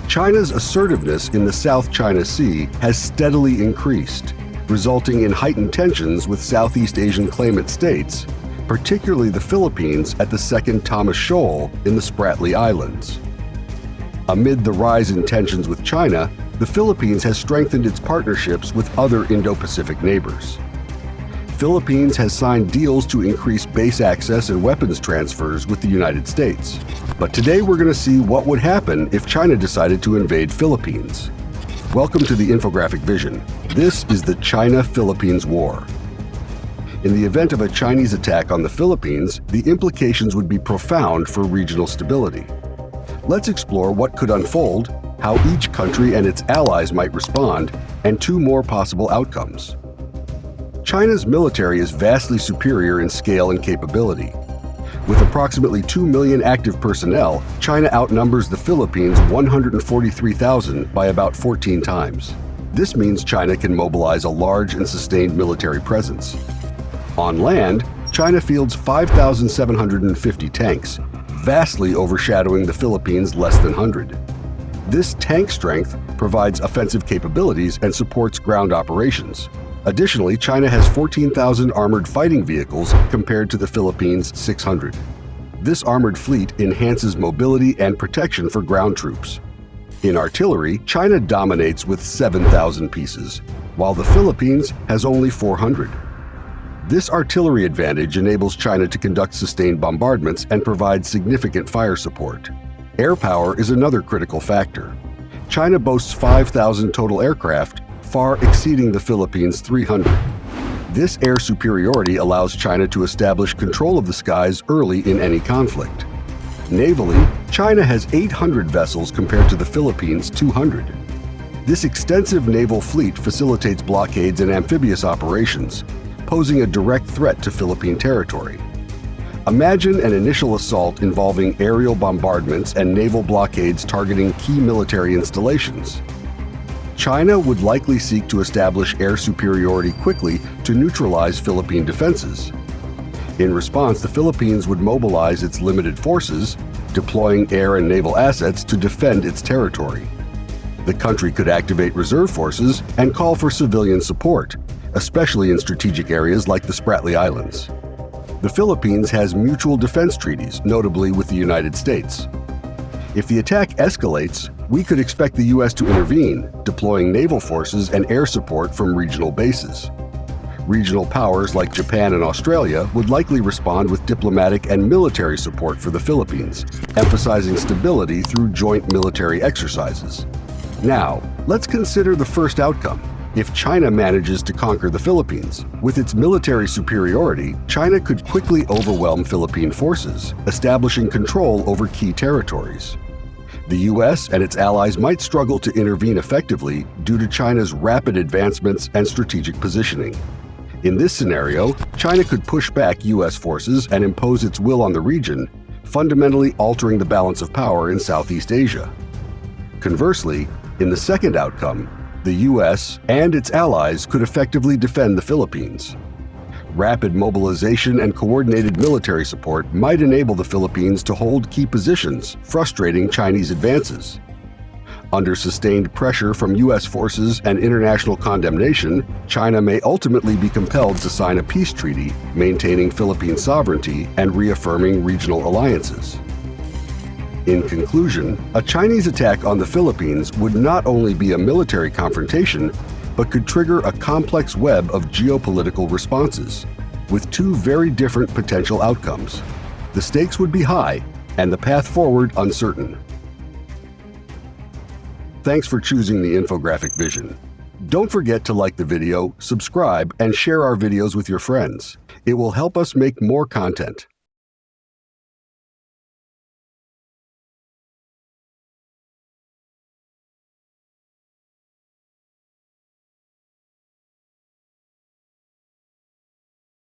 China's assertiveness in the South China Sea has steadily increased, resulting in heightened tensions with Southeast Asian claimant states, particularly the Philippines at the Second Thomas Shoal in the Spratly Islands. Amid the rise in tensions with China, the Philippines has strengthened its partnerships with other Indo-Pacific neighbors. Philippines has signed deals to increase base access and weapons transfers with the United States. But today we're going to see what would happen if China decided to invade Philippines. Welcome to the Infographic Vision. This is the China-Philippines War. In the event of a Chinese attack on the Philippines, the implications would be profound for regional stability. Let's explore what could unfold, how each country and its allies might respond, and two more possible outcomes. China's military is vastly superior in scale and capability. With approximately 2 million active personnel, China outnumbers the Philippines 143,000 by about 14 times. This means China can mobilize a large and sustained military presence. On land, China fields 5,750 tanks, vastly overshadowing the Philippines' less than 100. This tank strength provides offensive capabilities and supports ground operations. Additionally, China has 14,000 armored fighting vehicles compared to the Philippines' 600. This armored fleet enhances mobility and protection for ground troops. In artillery, China dominates with 7,000 pieces, while the Philippines has only 400. This artillery advantage enables China to conduct sustained bombardments and provide significant fire support. Air power is another critical factor. China boasts 5,000 total aircraft, far exceeding the Philippines' 300. This air superiority allows China to establish control of the skies early in any conflict. Navally, China has 800 vessels compared to the Philippines' 200. This extensive naval fleet facilitates blockades and amphibious operations, posing a direct threat to Philippine territory. Imagine an initial assault involving aerial bombardments and naval blockades targeting key military installations. China would likely seek to establish air superiority quickly to neutralize Philippine defenses. In response, the Philippines would mobilize its limited forces, deploying air and naval assets to defend its territory. The country could activate reserve forces and call for civilian support, especially in strategic areas like the Spratly Islands. The Philippines has mutual defense treaties, notably with the United States. If the attack escalates, we could expect the U.S. to intervene, deploying naval forces and air support from regional bases. Regional powers like Japan and Australia would likely respond with diplomatic and military support for the Philippines, emphasizing stability through joint military exercises. Now, let's consider the first outcome. If China manages to conquer the Philippines, with its military superiority, China could quickly overwhelm Philippine forces, establishing control over key territories. The U.S. and its allies might struggle to intervene effectively due to China's rapid advancements and strategic positioning. In this scenario, China could push back U.S. forces and impose its will on the region, fundamentally altering the balance of power in Southeast Asia. Conversely, in the second outcome, the U.S. and its allies could effectively defend the Philippines. Rapid mobilization and coordinated military support might enable the Philippines to hold key positions, frustrating Chinese advances. Under sustained pressure from U.S. forces and international condemnation, China may ultimately be compelled to sign a peace treaty, maintaining Philippine sovereignty and reaffirming regional alliances. In conclusion, a Chinese attack on the Philippines would not only be a military confrontation, but could trigger a complex web of geopolitical responses, with two very different potential outcomes. The stakes would be high, and the path forward uncertain. Thanks for choosing the Infographic Vision. Don't forget to like the video, subscribe, and share our videos with your friends. It will help us make more content.